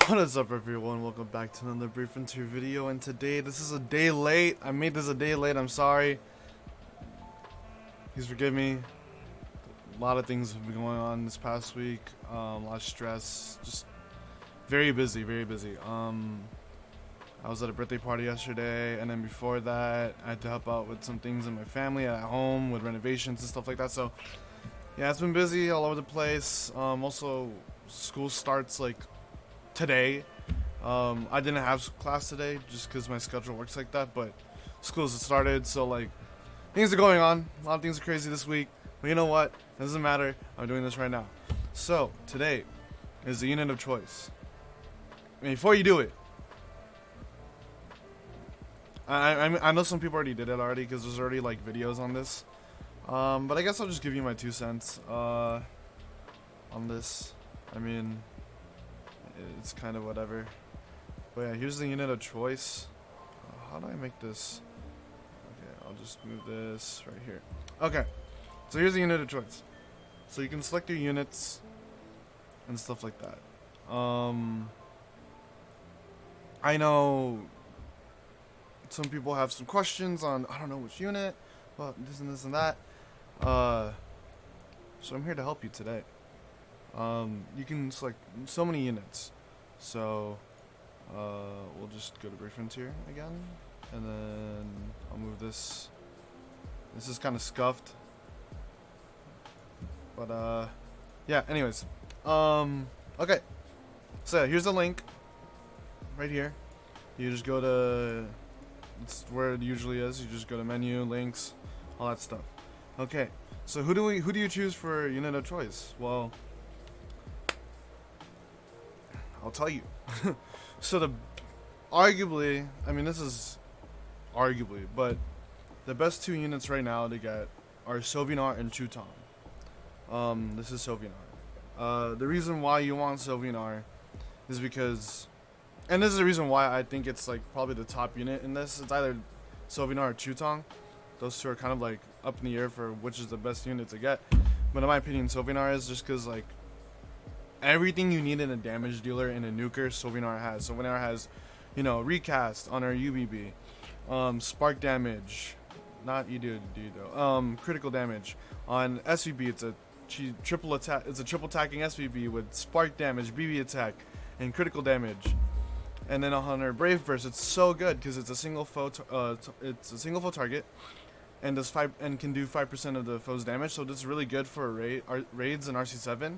What is up, everyone? Welcome back to another brief interview video, and today this is a day late. I made this a day late. I'm sorry. Please forgive me. A lot of things have been going on this past week. A lot of stress. Just very busy, very busy. I was at a birthday party yesterday, and then before that, I had to help out with some things in my family at home with renovations and stuff like that. So, yeah, it's been busy all over the place. Also, school starts like today. I didn't have class today just because my schedule works like that, but school's started, so like things are going on. A lot of things are crazy this week, but you know what? It doesn't matter. I'm doing this right now. So today is the unit of choice. Before you do it, I know some people already did it already because there's already like videos on this. But I guess I'll just give you my 2 cents on this. I mean, it's kind of whatever. But yeah, here's the unit of choice. How do I make this? Okay, I'll just move this right here. Okay, so here's the unit of choice. So you can select your units and stuff like that. I know some people have some questions on, I don't know which unit, but this and this and that. So I'm here to help you today. You can select so many units. So we'll just go to brief here again, and then I'll move this. This is kind of scuffed, but yeah. Anyways, okay. So here's the link right here. You just go to, it's where it usually is. You just go to menu, links, all that stuff. Okay. So who do you choose for unit of choice? Well, I'll tell you. So arguably, I mean, this is arguably, but the best 2 units right now to get are Sylvenar and Chuton. This is Sylvenar. The reason why you want Sylvenar is because, and this is the reason why I think it's like probably the top unit in this. It's either Sylvenar or Chuton. Those 2 are kind of like up in the air for which is the best unit to get. But in my opinion, Sylvenar is just because like everything you need in a damage dealer in a nuker, Sylvenar has. Sylvenar has, you know, recast on our UBB, spark damage, not ED though, critical damage on SVB. It's a triple attack. It's a triple attacking SVB with spark damage, BB attack, and critical damage. And then on our Brave Burst, it's so good because it's a single foe. It's a single foe target, and does can do 5% of the foe's damage. So this is really good for raids and RC7.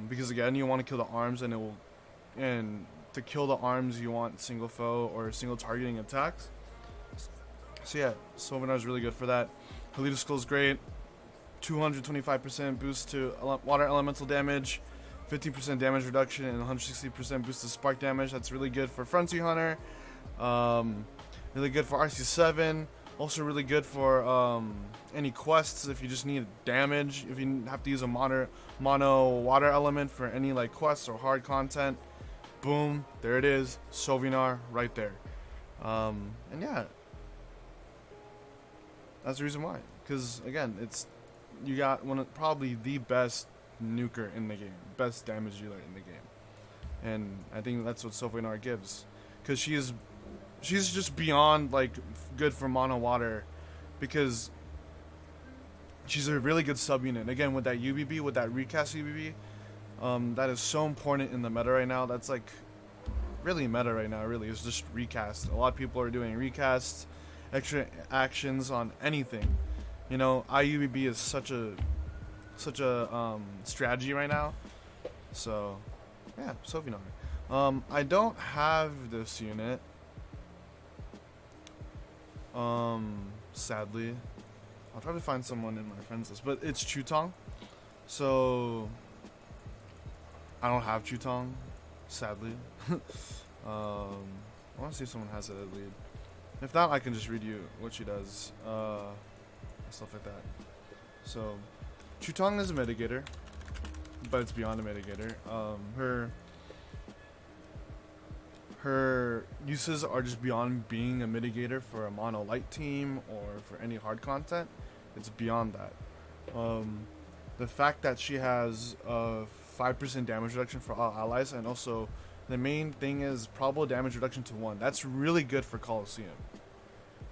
Because again, you want to kill the arms, and to kill the arms, you want single foe or single targeting attacks. So yeah, Sylvenar is really good for that. Halita Skull is great. 225% boost to water elemental damage, 50% damage reduction, and 160% boost to spark damage. That's really good for Frontier Hunter. Really good for RC7. Also really good for any quests if you just need damage. If you have to use a mono water element for any like quests or hard content, boom, there it is, Sylvenar right there. And yeah, that's the reason why. Because again, you got probably the best nuker in the game, best damage dealer in the game, and I think that's what Sylvenar gives. Because she's just beyond like good for mono water, because she's a really good sub unit. Again, with that UBB, with that recast UBB, that is so important in the meta right now. That's like really meta right now. Really, it's just recast. A lot of people are doing recasts, extra actions on anything. You know, IUBB is such a strategy right now. So yeah, Sylvenar. I don't have this unit. Sadly, I'll try to find someone in my friends list, but it's Chuton. So I don't have Chuton, sadly. I want to see if someone has it at lead. If not, I can just read you what she does, stuff like that. So Chuton is a mitigator, but it's beyond a mitigator. Her uses are just beyond being a mitigator for a mono light team or for any hard content. It's beyond that. The fact that she has 5% damage reduction for all allies, and also the main thing is probable damage reduction to 1. That's really good for Coliseum.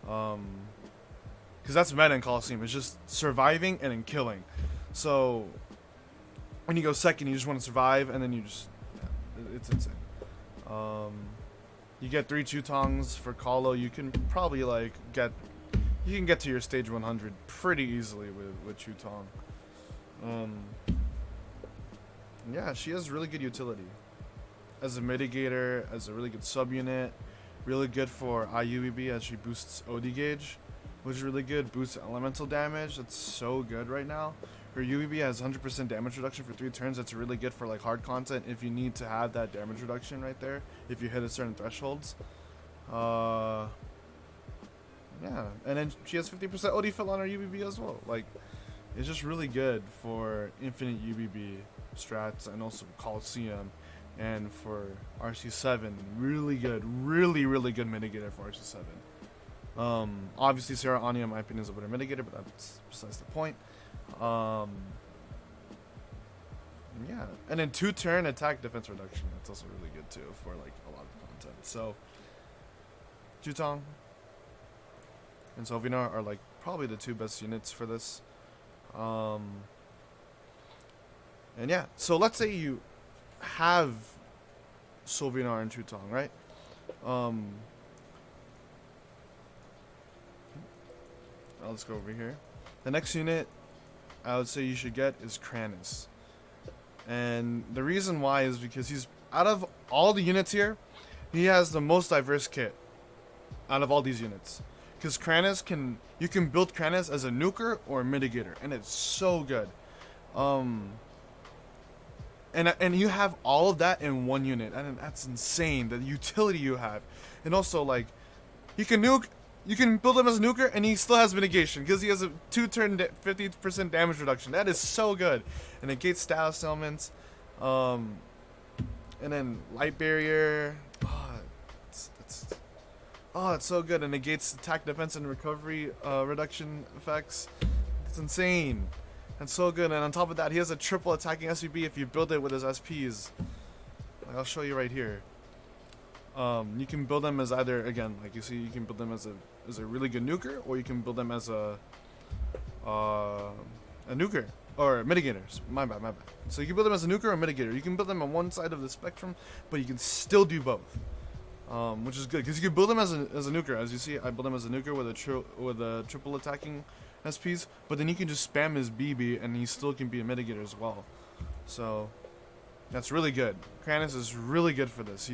Because that's meta in Coliseum. It's just surviving and then killing. So when you go second, you just want to survive, and then you just, yeah, it's insane. You get 3 Chutongs for Colo. You can probably like get to your stage 100 pretty easily with Chutong. Yeah, she has really good utility as a mitigator, as a really good subunit. Really good for IUEB as she boosts OD gauge, which is really good. Boosts elemental damage. That's so good right now. Her UEB has 100% damage reduction for 3 turns. That's really good for like hard content if you need to have that damage reduction right there. If you hit a certain thresholds. Yeah, and then she has 50% OD fill on her UBB as well. Like, it's just really good for infinite UBB strats and also Coliseum, and for RC7, really good, really good mitigator for RC7. Obviously Sarah Anya in my opinion is a better mitigator, but that's besides the point. Yeah, and then 2-turn attack defense reduction. That's also really good too for like a lot of content. So Chutong and Sylvenar are like probably the 2 best units for this. And yeah, so let's say you have Sylvenar and Chutong, right? Let's go over here. The next unit I would say you should get is Crannis. And the reason why is because he's, out of all the units here, he has the most diverse kit out of all these units. Because Crannis you can build Crannis as a nuker or a mitigator, and it's so good. And you have all of that in one unit, and that's insane, the utility you have. And also, like, he can nuke, you can build him as a nuker, and he still has mitigation, because he has a 2-turn 50% damage reduction. That is so good. And negates status elements, and then light barrier. Oh, it's so good. And negates attack, defense, and recovery reduction effects. It's insane. And so good. And on top of that, he has a triple attacking SVB if you build it with his SPs. Like, I'll show you right here. You can build them as either, again, like you see, you can build them as a really good nuker, or you can build them as a nuker or mitigators. My bad. So you can build them as a nuker or a mitigator. You can build them on one side of the spectrum, but you can still do both. Which is good because you can build them as a nuker. As you see, I build them as a nuker with a triple attacking SPs, but then you can just spam his BB and he still can be a mitigator as well. So that's really good. Crannis is really good for this.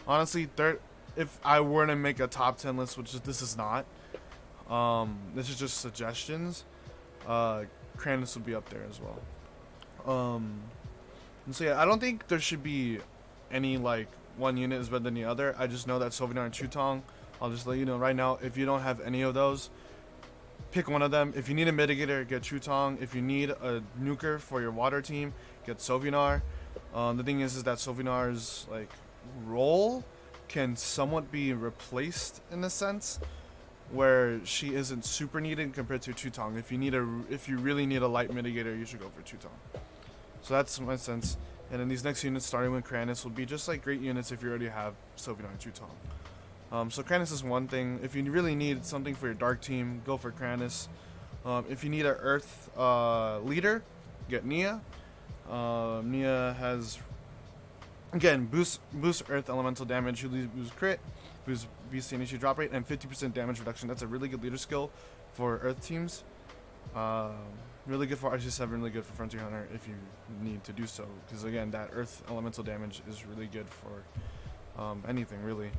Honestly, if I were to make a top 10 list, which this is not, this is just suggestions, Crannis would be up there as well. And so yeah, I don't think there should be any like one unit is better than the other. I just know that Sylvenar and Chutong, I'll just let you know right now, if you don't have any of those, pick one of them. If you need a mitigator, get Chutong. If you need a nuker for your water team, get Sylvenar. The thing is that Sylvenar's like role can somewhat be replaced in a sense, where she isn't super needed compared to Chutong. If you really need a light mitigator, you should go for Chutong. So that's my sense. And then these next units, starting with Crannis, will be just like great units if you already have Sylvenar and Chutong. So Crannis is one thing. If you really need something for your dark team, go for Crannis. If you need an Earth leader, get Nia. Nia has, again, boost Earth elemental damage, boost crit, boost BC initiative drop rate, and 50% damage reduction. That's a really good leader skill for Earth teams. Really good for RC7, really good for Frontier Hunter if you need to do so. Because again, that Earth elemental damage is really good for anything, really.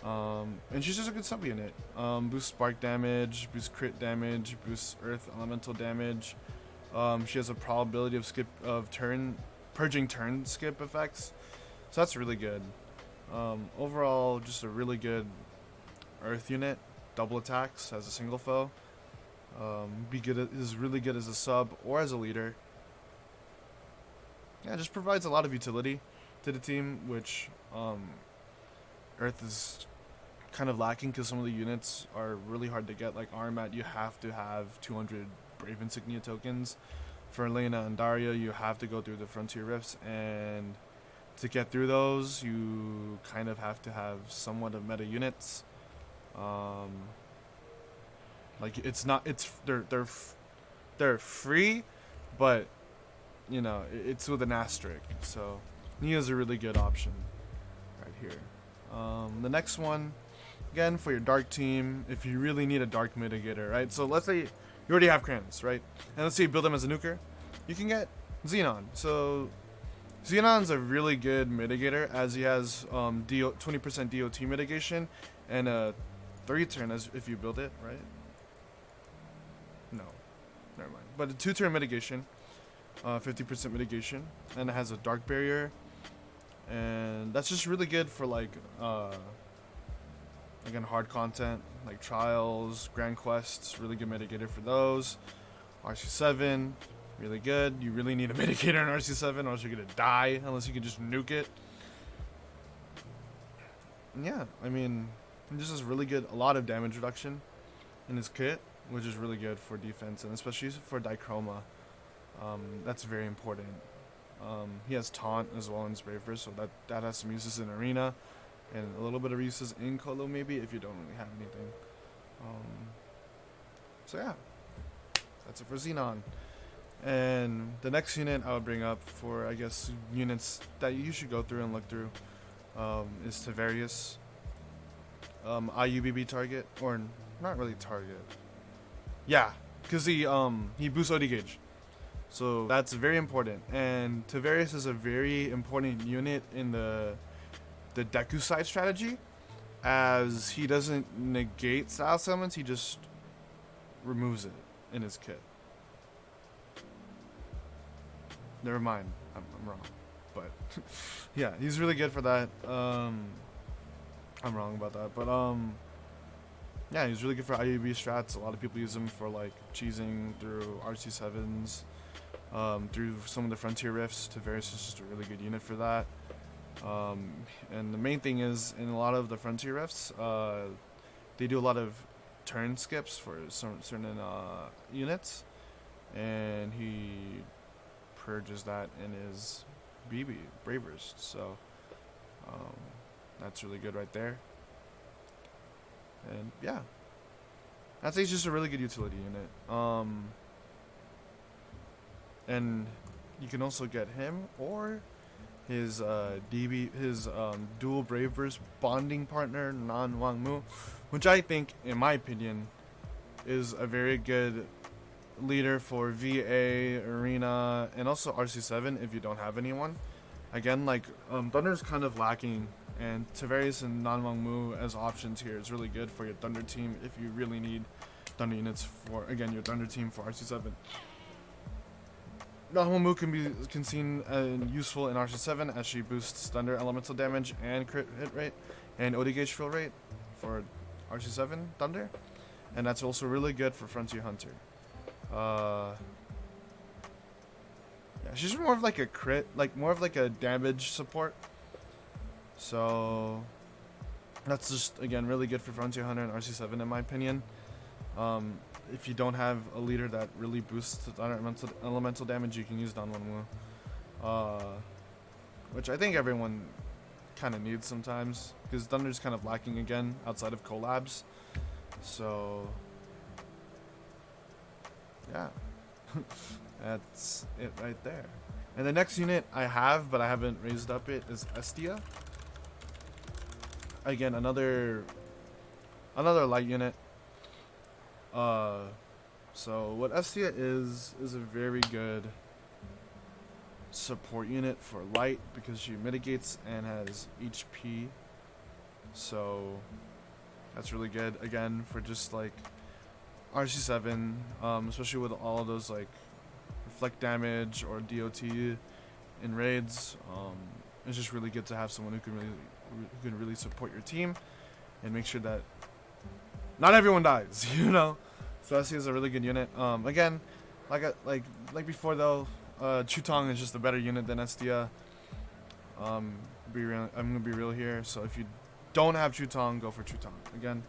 And she's just a good sub-unit. Boosts spark damage, boosts crit damage, boosts Earth elemental damage. She has a probability of purging turn skip effects. So that's really good. Overall, just a really good Earth unit. Double attacks, has a single foe. Is really good as a sub or as a leader. Yeah, just provides a lot of utility to the team, which Earth is kind of lacking because some of the units are really hard to get. Like Armat, you have to have 200 Brave Insignia tokens for Elena and Daria, you have to go through the frontier rifts, and to get through those, you kind of have to have somewhat of meta units. Like it's not, they're free, but you know it's with an asterisk. So Nia's a really good option right here. The next one, again for your dark team, if you really need a dark mitigator, right? So let's say you already have Crannis, right? And let's say you build him as a nuker, you can get Xenon. So Xenon's a really good mitigator as he has 20% DOT mitigation and a 3-turn as if you build it, right? No, never mind. But a 2-turn mitigation, 50% mitigation, and it has a dark barrier, and that's just really good for like again hard content like trials, grand quests. Really good mitigator for those. RC7, really good. You really need a mitigator in RC7 or else you're gonna die unless you can just nuke it. And yeah, I mean, this is really good. A lot of damage reduction in his kit, which is really good for defense and especially for Dichroma. That's very important. He has taunt as well in his Bravers, so that has some uses in arena and a little bit of uses in Colo maybe if you don't really have anything. So yeah, that's it for Xenon. And the next unit I would bring up for, I guess, units that you should go through and look through is Tavarius. IUBB target, or not really target. Yeah, because he boosts OD gauge. So that's very important. And Tavarius is a very important unit in the Deku side strategy, as he doesn't negate style summons, he just removes it in his kit. Never mind, I'm wrong, but yeah, he's really good for that. I'm wrong about that, but yeah, he's really good for IUB strats. A lot of people use him for like cheesing through RC7s, through some of the frontier rifts. Tavarius is just a really good unit for that. And the main thing is, in a lot of the frontier rifts, they do a lot of turn skips for certain units, and he purges that in his BB Bravers. So that's really good right there. And yeah, I'd say he's just a really good utility unit. And you can also get him or his dual Bravers bonding partner, Nan Wangmu, which I think, in my opinion, is a very good leader for VA, Arena, and also RC7 if you don't have anyone. Again, like, Thunder's kind of lacking, and Tavarius and Nan Wangmu as options here is really good for your Thunder team if you really need Thunder units for, again, your Thunder team for RC7. Nahumu can seen useful in RC7 as she boosts Thunder elemental damage and crit hit rate and OD gauge fill rate for RC7 Thunder, and that's also really good for Frontier Hunter. Yeah, she's more of like a crit, like more of like a damage support. So that's just again really good for Frontier Hunter and RC7 in my opinion. If you don't have a leader that really boosts the elemental damage, you can use Danwonwu, which I think everyone kind of needs sometimes, because Thunder's kind of lacking again outside of collabs. So yeah, that's it right there. And the next unit I have, but I haven't raised up it, is Estia. Again, another light unit. So what Estia is a very good support unit for light because she mitigates and has HP. So that's really good again for just like RC7, especially with all of those like reflect damage or DOT in raids. It's just really good to have someone who can really support your team and make sure that not everyone dies, you know. So Estia is a really good unit. Again, like before though, Chutong is just a better unit than Estia. I'm gonna be real here. So if you don't have Chutong, go for Chutong. Again,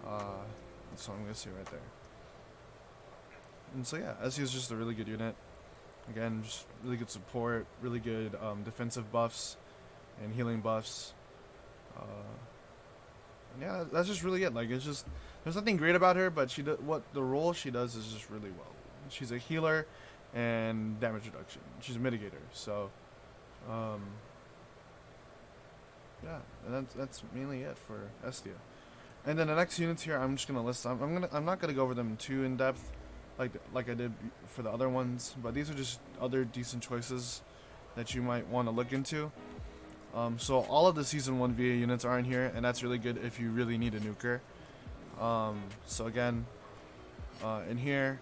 that's what I'm gonna say right there. And so yeah, Estia is just a really good unit. Again, just really good support, really good defensive buffs and healing buffs. Yeah, that's just really it. Like, it's just, there's nothing great about her, but what the role she does is just really well. She's a healer and damage reduction. She's a mitigator. So, yeah, and that's mainly it for Estia. And then the next units here, I'm just gonna list. I'm not gonna go over them too in depth, like I did for the other ones. But these are just other decent choices that you might want to look into. So all of the Season 1 VA units are in here, and that's really good if you really need a nuker. So again, in here,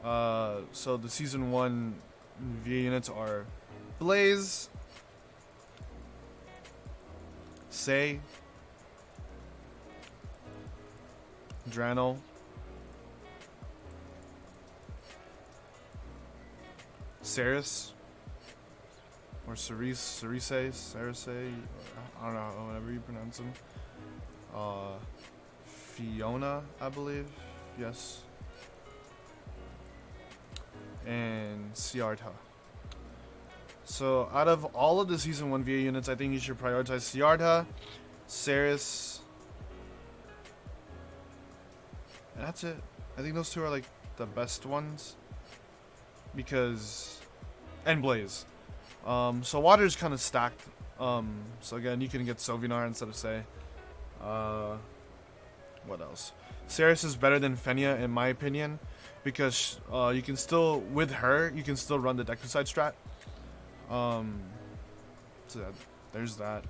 so the Season 1 VA units are Blaze, Say, Drano, Ceres, or Cerise, I don't know, whatever you pronounce them. Fiona, I believe, yes, and Siarta. So out of all of the Season 1 VA units, I think you should prioritize Siarta, Ceres, and that's it. I think those two are like the best ones, because, and Blaze. So water's kind of stacked. So again, you can get Sovinar instead of Say. What else? Ceres is better than Fenia in my opinion, because you can still, with her, you can still run the Decuside strat. So there's that.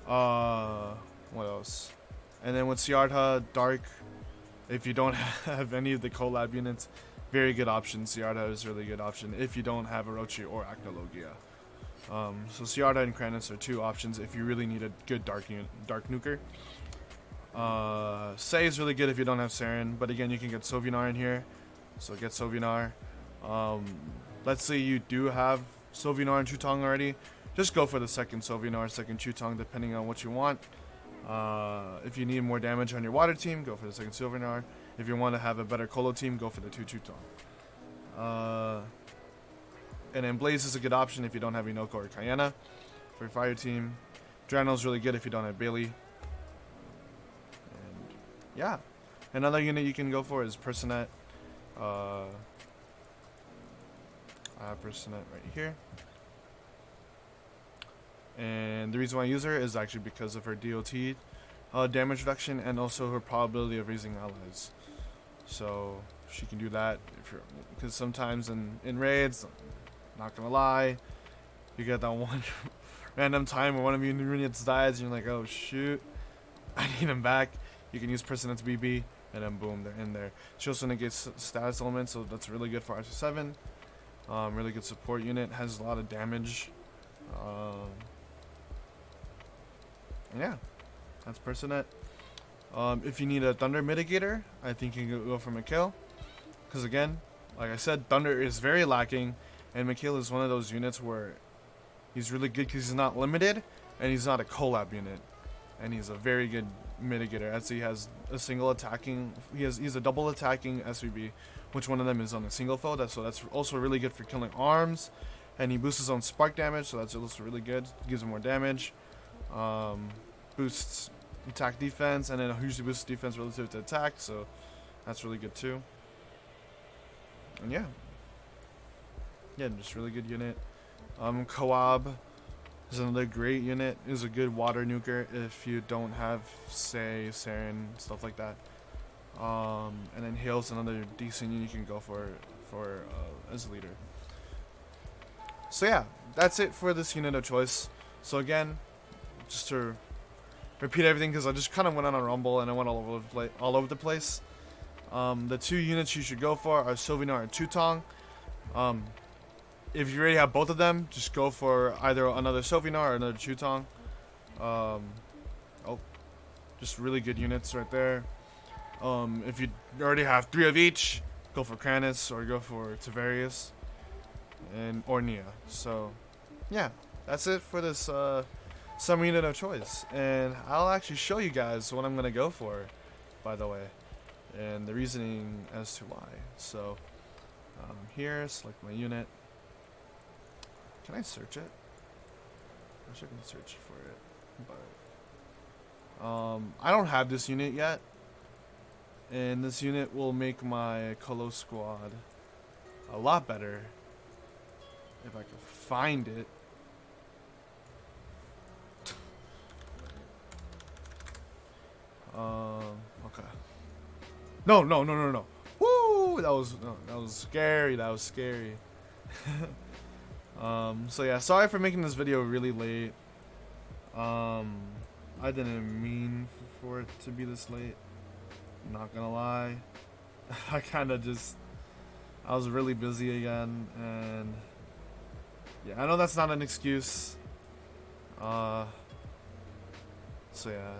What else? And then with Siarta, Dark, if you don't have any of the collab units, very good option. Siarta is a really good option if you don't have Orochi or Acnologia. So Siarta and Crannis are two options if you really need a good dark nuker. Say is really good if you don't have Saren, but again, you can get Sovinar in here, so get Sovinar. Let's say you do have Sovinar and Chutong already, just go for the second Sovinar, second Chutong, depending on what you want. If you need more damage on your water team, go for the second Sovinar. If you want to have a better Colo team, go for the two Chutong. And then Blaze is a good option if you don't have Inoko or Kayana for your fire team. Drano is really good if you don't have Bailey. And yeah, another unit you can go for is Personette. I have Personette right here. And the reason why I use her is actually because of her DOT damage reduction and also her probability of raising allies. So she can do that because sometimes in raids, not gonna lie, you get that one random time where one of your units dies and you're like, oh shoot, I need him back. You can use Personette's BB and then boom, they're in there. She also negates status elements, so that's really good for RC7. Really good support unit, has a lot of damage. Yeah, that's Personette. If you need a Thunder mitigator, I think you can go for Mikhail. Because again, like I said, Thunder is very lacking. And Mikhail is one of those units where he's really good because he's not limited. And he's not a collab unit. And he's a very good mitigator. As he has a single attacking, he's a double attacking SVB. Which one of them is on a single foe. So that's also really good for killing arms. And he boosts his own spark damage. So that's also really good. Gives him more damage. Boosts attack defense, and then usually boosts defense relative to attack, so that's really good too. And yeah, just really good unit. Coab is another great unit. Is a good water nuker if you don't have Say, Saren, stuff like that. And then Hale's another decent unit you can go for as a leader. So yeah, that's it for this unit of choice. So again, just to repeat everything, because I just kind of went on a rumble and I went all over the place. The two units you should go for are Sovinar and Chutong. If you already have both of them, just go for either another Sovinar or another Chutong. Just really good units right there. If you already have 3 of each, go for Crannis or go for Tavarius or Nia. So yeah, that's it for this summer unit of choice, and I'll actually show you guys what I'm gonna go for, by the way, and the reasoning as to why. So here, select my unit, Can I search it? I wish I can search for it, but I don't have this unit yet, and this unit will make my Colo squad a lot better if I can find it. Okay. No. Woo! That was scary. That was scary. So yeah, sorry for making this video really late. I didn't mean for it to be this late. I'm not gonna lie. I was really busy again, and yeah, I know that's not an excuse. So yeah.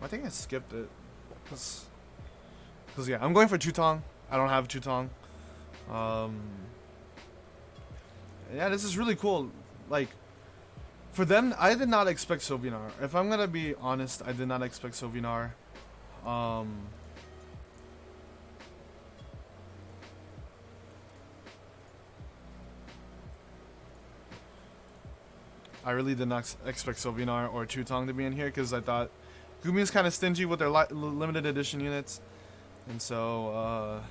I think I skipped it. Cause yeah, I'm going for Chutong. I don't have Chutong. Yeah, this is really cool. Like, for them, I did not expect Sovinar. If I'm gonna be honest, I did not expect Sovinar. I really did not expect Sovinar or Chutong to be in here because I thought Gumi is kind of stingy with their limited edition units, and so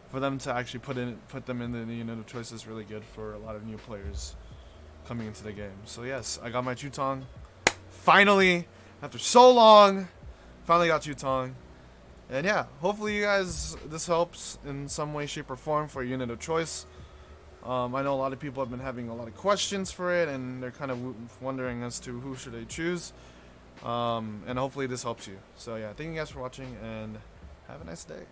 for them to actually put them in the unit of choice is really good for a lot of new players coming into the game. So yes, I got my Chutong. Finally, after so long, finally got Chutong. And yeah, hopefully you guys, this helps in some way, shape, or form for a unit of choice. I know a lot of people have been having a lot of questions for it, and they're kind of wondering as to who should they choose. And hopefully this helps you. So yeah, thank you guys for watching, and have a nice day.